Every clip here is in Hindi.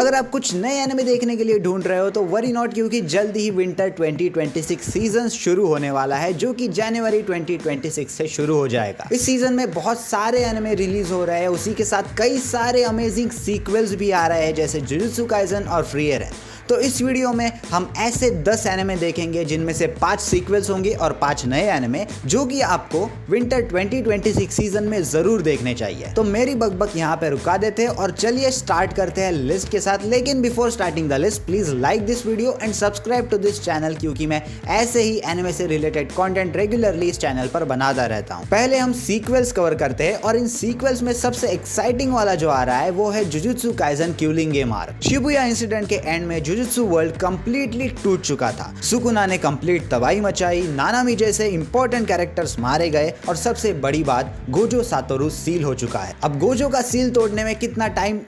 अगर आप कुछ नए एनिमे देखने के लिए ढूंढ रहे हो तो वरी नॉट, क्योंकि जल्द ही विंटर 2026 सीजन शुरू होने वाला है जो कि जनवरी 2026 से शुरू हो जाएगा। इस सीजन में बहुत सारे एनिमे रिलीज हो रहे हैं, उसी के साथ कई सारे अमेजिंग सीक्वल्स भी आ रहे हैं जैसे जुजुत्सु काइसन और फ्री एरन। तो इस वीडियो में हम ऐसे 10 एनिमे देखेंगे जिनमें से 5 सीक्वल्स होंगे और 5 नए एनिमे जो कि आपको विंटर 2026 सीजन में जरूर देखने चाहिए। तो मेरी बकबक यहाँ पे रुका देते हैं और चलिए स्टार्ट करते हैं लिस्ट के साथ। लेकिन before starting the list please like this video and subscribe to this channel, क्योंकि मैं ऐसे ही एनिमे से रिलेटेड कंटेंट रेगुलरली इस चैनल पर बनाता रहता हूँ। पहले हम सीक्वल्स कवर करते हैं और इन सीक्वल्स में सबसे एक्साइटिंग वाला जो आ रहा है वो है jujutsu Kaisen killing game arc. Shibuya incident के एंड में जुजुत्सु वर्ल्ड कंप्लीटली टूट चुका था। सुकुना ने कंप्लीट तबाही मचाई, नानामी जैसे इंपॉर्टेंट कैरेक्टर्स मारे गए और सबसे बड़ी बात, गोजो सातोरु सील हो चुका है। अब गोजो का सील तोड़ने में कितना टाइम,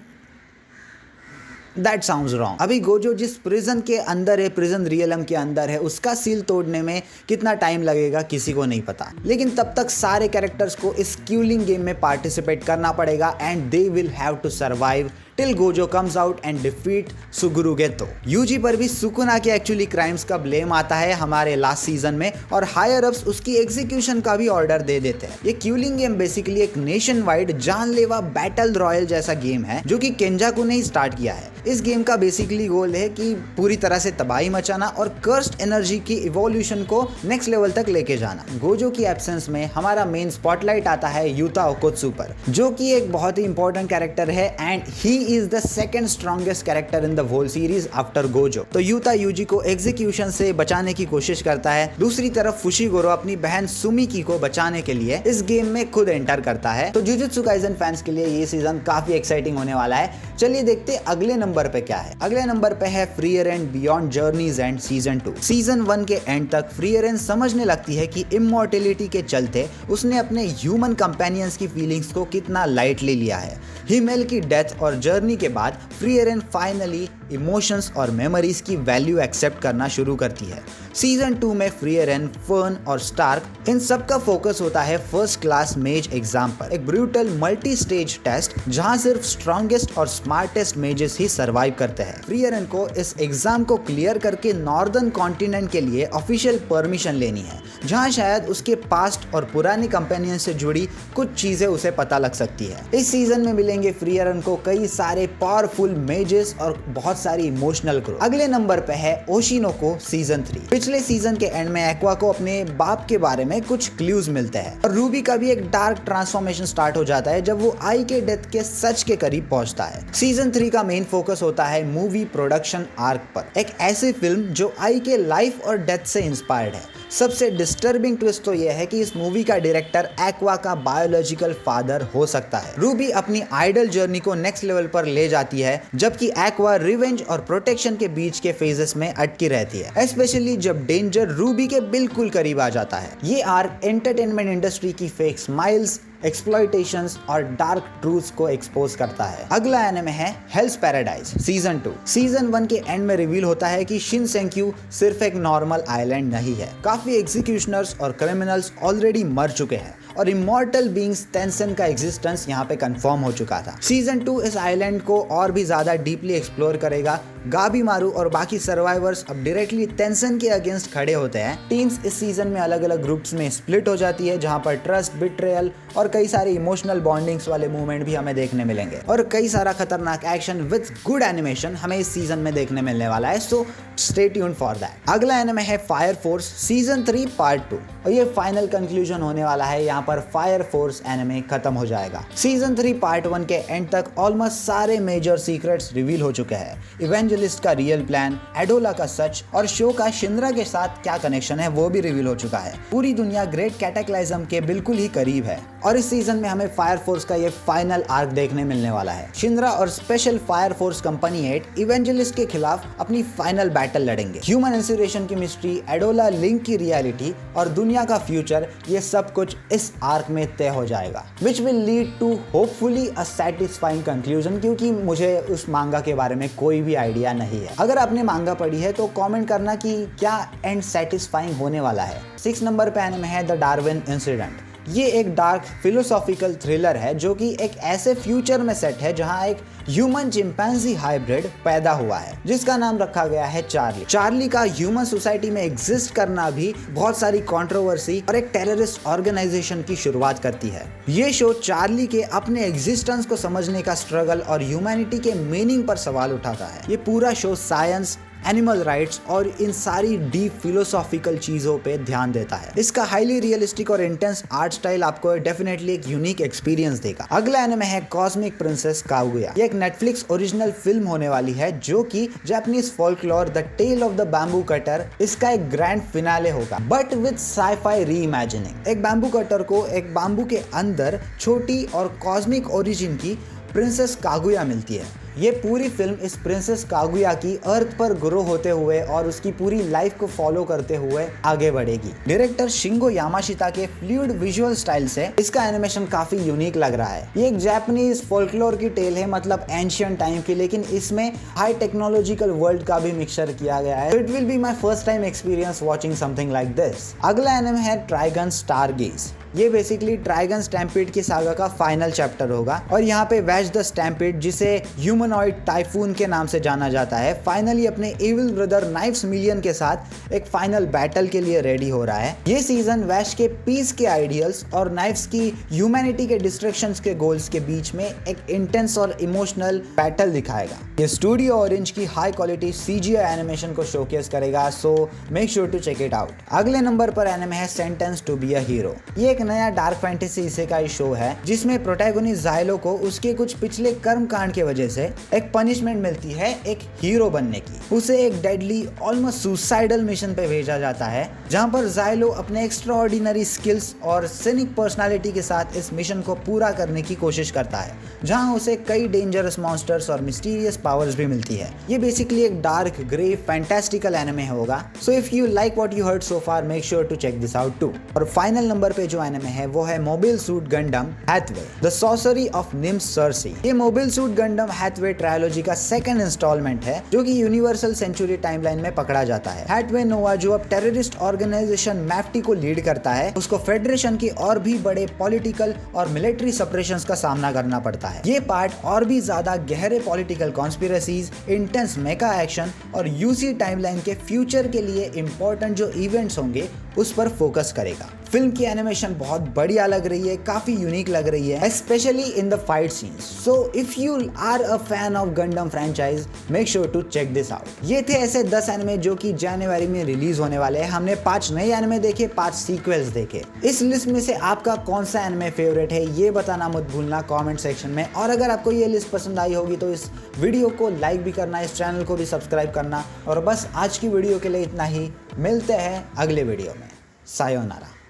दैट साउंड्स रॉन्ग। अभी गोजो जिस प्रिजन के अंदर है, प्रिजन रियलम के अंदर है, उसका सील तोड़ने में कितना टाइम लगेगा किसी को नहीं पता। लेकिन तब तक सारे कैरेक्टर्स को इस क्यूलिंग गेम में पार्टिसिपेट करना पड़ेगा and they will have to survive till Gojo comes out and defeat Suguru Geto. Yuji पर भी सुकुना के एक्चुअली क्राइम्स का ब्लेम आता है हमारे लास्ट सीजन में और हायर अप्स उसकी एग्जीक्यूशन का भी ऑर्डर दे देते हैं। ये क्यूलिंग गेम बेसिकली एक नेशन वाइड जानलेवा बैटल रॉयल जैसा गेम है जो कि केंजाकू ने ही स्टार्ट किया है। इस गेम का बेसिकली गोल है कि पूरी तरह से तबाही मचाना और कर्स्ड एनर्जी की इवोल्यूशन को नेक्स्ट लेवल तक लेके जाना। गोजो की एब्सेंस में हमारा मेन स्पॉटलाइट आता है यूता ओकोत्सु पर, जो कि एक बहुत ही इंपॉर्टेंट कैरेक्टर है and he is the second strongest character in the whole series after Gojo. तो यूता यूजी को एग्जीक्यूशन से बचाने की कोशिश करता है। दूसरी तरफ फुशिगोरो अपनी बहन सुमिकी को बचाने के लिए इस गेम में खुद एंटर करता है। तो जुजुत्सु काइसन फैंस के लिए ये सीजन काफी एक्साइटिंग होने वाला है। चलिए देखते अगले नंबर पे क्या है। अगले नंबर पे है Frieren beyond journeys end season 2। Season 1 के एंड तक फ्री एरन समझने लगती है कि इमॉर्टेलिटी के चलते उसने अपने ह्यूमन कंपेनियंस की फीलिंग्स को कितना लाइटली लिया है। हिमेल की डेथ और जर्नी के बाद फ्री एरन फाइनली इमोशंस और मेमोरीज की वैल्यू एक्सेप्ट करना शुरू करती है। सीजन 2 में फ्री एरन, फर्न और स्टार्क इन सब का फोकस होता है फर्स्ट क्लास मेज एग्जाम पर, एक ब्रूटल मल्टी स्टेज टेस्ट जहां सिर्फ स्ट्रॉन्गेस्ट और स्मार्टेस्ट मेजेस ही सर्वाइव करते हैं। फ्री एरन को इस एग्जाम को क्लियर करके नॉर्दर्न कॉन्टिनेंट के लिए ऑफिशियल परमिशन लेनी है, जहां शायद उसके पास्ट और पुरानी कंपेनियन से जुड़ी कुछ चीजें उसे पता लग सकती है। इस सीजन में मिलेंगे फ्री एरन को कई सारे पावरफुल मेजेस और बहुत सारी इमोशनल ग्रोथ। अगले नंबर पे है ओशिनोको सीजन 3। पिछले सीजन के एंड में एक्वा को अपने बाप के बारे में कुछ क्लूज मिलते हैं और रूबी का भी एक डार्क ट्रांसफॉर्मेशन स्टार्ट हो जाता है जब वो आई के डेथ के सच के करीब पहुंचता है। सीजन 3 का मेन फोकस होता है मूवी प्रोडक्शन आर्क पर, एक ऐसी फिल्म जो आई के लाइफ और डेथ से इंस्पायर्ड है। सबसे डिस्टर्बिंग ट्विस्ट तो यह है कि इस मूवी का डायरेक्टर एक्वा का बायोलॉजिकल फादर हो सकता है। रूबी अपनी आइडल जर्नी को नेक्स्ट लेवल पर ले जाती है, जबकि एक्वा रिवेंज और प्रोटेक्शन के बीच के फेजेस में अटकी रहती है, स्पेशली जब डेंजर रूबी के बिल्कुल करीब आ जाता है। ये आर्क एंटरटेनमेंट इंडस्ट्री की फेक स्माइल्स, एक्सप्लॉयटेशंस और डार्क ट्रूथ्स को एक्सपोज करता है। अगला एनिमे है हेल्स पैराडाइज सीजन 2। सीजन 1 के एंड में रिवील होता है कि शिनसेंक्यू सिर्फ एक नॉर्मल आइलैंड नहीं है। काफी एग्जीक्यूशनर्स और क्रिमिनल्स ऑलरेडी मर चुके हैं और इमॉर्टल बीइंग्स टेंसन का एग्जिस्टेंस यहाँ पे कंफर्म हो चुका था। सीजन 2 इस आइलैंड को और भी ज्यादा डीपली एक्सप्लोर करेगा। गाबीमारू और बाकी सर्वाइवर्स अब डायरेक्टली टेंसन के अगेंस्ट खड़े होते हैं। टीम्स इस सीजन में अलग अलग ग्रुप्स में स्प्लिट हो जाती है, जहाँ पर ट्रस्ट, बिट्रेयल और कई सारे इमोशनल बॉन्डिंग्स वाले मूवमेंट भी हमें देखने मिलेंगे और कई सारा खतरनाक एक्शन विद गुड एनिमेशन हमें इस सीजन में देखने मिलने वाला है। So stay tuned for that. अगला एनिमे है फायर फोर्स सीजन 3 पार्ट 2 और ये फाइनल कंक्लूजन होने वाला है। यहाँ पर फायर फोर्स एनिमे खत्म हो जाएगा। सीजन 3 पार्ट 1 के एंड तक ऑलमोस्ट सारे मेजर सीक्रेट्स रिवील हो चुके हैं। इवेंजलिस्ट का रियल प्लान, एडोला का सच और शो का शिंद्रा के साथ क्या कनेक्शन है वो भी रिवील हो चुका है। पूरी दुनिया ग्रेट कैटेक्लाइज्म के बिल्कुल ही करीब है और इस सीजन में हमें फायर फोर्स का ये फाइनल आर्क देखने मिलने वाला है। शिंद्रा और special fire force company 8 evangelist के खिलाफ अपनी फाइनल बैटल लड़ेंगे। ह्यूमन इंस्पिरेशन की मिस्ट्री, एडोला लिंक की रियलिटी और दुनिया का फ्यूचर, ये सब कुछ इस आर्क में तय हो जाएगा, which will lead to hopefully a satisfying conclusion, क्योंकि मुझे उस मांगा के बारे में कोई भी आइडिया नहीं है। अगर आपने मांगा पढ़ी है तो कमेंट करना कि क्या एंड सैटिस्फाइंग होने वाला है। 6 नंबर पे एनिमे है द डार्विन इंसिडेंट। ये एक डार्क फिलोसॉफिकल थ्रिलर है जो कि एक ऐसे फ्यूचर में सेट है जहां एक ह्यूमन चिंपैंजी हाइब्रिड पैदा हुआ है जिसका नाम रखा गया है चार्ली। चार्ली का ह्यूमन सोसाइटी में एग्जिस्ट करना भी बहुत सारी कंट्रोवर्सी और एक टेररिस्ट ऑर्गेनाइजेशन की शुरुआत करती है। ये शो चार्ली के अपने एग्जिस्टेंस को समझने का स्ट्रगल और ह्यूमैनिटी के मीनिंग पर सवाल उठाता है। ये पूरा शो साइंस, एनिमल राइट्स और इन सारी डीप फिलोसॉफिकल चीजों पे ध्यान देता है। इसका हाईली रियलिस्टिक और इंटेंस आर्ट स्टाइल आपको डेफिनेटली एक यूनिक एक्सपीरियंस देगा। अगला एनिमे है कॉस्मिक प्रिंसेस कागुया। ये एक नेटफ्लिक्स ओरिजिनल फिल्म होने वाली है जो कि Japanese folklore the tale of the bamboo cutter इसका एक ग्रैंड फिनाले होगा, बट विद साइ-फाई री-इमेजिनिंग। एक बैम्बू कटर को एक बैम्बू के अंदर छोटी और कॉस्मिक ओरिजिन की प्रिंसेस कागुया मिलती है। ये पूरी फिल्म इस प्रिंसेस कागुया की अर्थ पर ग्रो होते हुए और उसकी पूरी लाइफ को फॉलो करते हुए आगे बढ़ेगी। डायरेक्टर शिंगो यामाशिता के फ्लूइड विजुअल स्टाइल से इसका एनिमेशन काफी यूनिक लग रहा है। ये एक जापानीज फोल्कलोर की टेल है, मतलब एंशियंट टाइम की, लेकिन इसमें हाई टेक्नोलॉजिकल वर्ल्ड का भी मिक्सचर किया गया है। It will be my first time experience watching something like this. अगला एनिमे है ट्राइगन स्टारगेज। ये बेसिकली ट्राइगन स्टैम्पीड की सागा का फाइनल चैप्टर होगा और यहाँ पे वैज द स्टैम्पीड, जिसे ह्यूमनॉइड टाइफून के नाम से जाना जाता है, फाइनली अपने इविल ब्रदर नाइफ्स मिलियन के साथ एक फाइनल बैटल के लिए रेडी हो रहा है। ये सीजन वैश के पीस के आइडियल्स और नाइफ्स की ह्यूमैनिटी के डिस्ट्रक्शंस के गोल्स के बीच में एक इंटेंस और इमोशनल बैटल दिखाएगा। ये स्टूडियो ऑरेंज की हाई क्वालिटी CGI एनिमेशन को शोकेस करेगा, so make sure to check it out. अगले नंबर पर एनिमे है sentenced to be a hero. ये एक नया डार्क फैंटेसी इसेकाई शो है जिसमें प्रोटैगोनिस्ट ज़ाइलो को उसके कुछ पिछले कर्म कांड के वजह से एक पनिशमेंट मिलती है एक हीरो बनने की। उसे एक डेडली ऑलमोस्ट सुसाइडल मिशन पे भेजा जाता है जहां पर ज़ाइलो अपने एक्स्ट्राऑर्डिनरी स्किल्स और सिनिक पर्सनालिटी के साथ इस मिशन को पूरा करने की कोशिश करता है, जहां उसे कई डेंजरस मॉन्स्टर्स और मिस्टीरियस पावर्स भी मिलती है। ये बेसिकली एक डार्क ग्रे फैंटास्टिकल एनिमे होगा, so if you like what you heard so far make sure to check this out too. और फाइनल नंबर पे जो एनिमे है वो है mobile suit Gundam Hathaway the sorcery of nymph Circe. ये mobile suit Gundam Hathaway trilogy का सेकंड इंस्टॉलमेंट है जो कि यूनिवर्सल सेंचुरी टाइमलाइन में पकड़ा जाता है। हैथवे नोवा जो अब टेररिस्ट ऑर्गेनाइजेशन मैफ्टी को लीड करता है, उसको फेडरेशन की और भी बड़े पॉलिटिकल और मिलिट्री सेपरेशंस का सामना करना पड़ता है। ये पार्ट और भी ज्यादा गहरे पॉलिटिकल कॉन्स्पिरेसीज, इंटेंस मेका एक्शन और यूसी टाइमलाइन के फ्यूचर के लिए इंपॉर्टेंट जो इवेंट्स होंगे उस पर फोकस करेगा। फिल्म की एनिमेशन बहुत बढ़िया लग रही है, काफी यूनिक लग रही है, specially in the fight scenes. So if you are a fan of Gundam franchise make sure to check this out. ये थे ऐसे 10 एनिमे जो कि जनवरी में रिलीज होने वाले हैं। हमने 5 नए एनिमे देखे, 5 सीक्वल्स देखे। इस लिस्ट में से आपका कौन सा एनिमे फेवरेट है ये बताना मत भूलना कमेंट सेक्शन में। और अगर आपको ये लिस्ट पसंद आई होगी तो इस वीडियो को लाइक भी करना, इस चैनल को भी सब्सक्राइब करना। और बस आज की वीडियो के लिए इतना ही, मिलते हैं अगले वीडियो में। सायोनारा।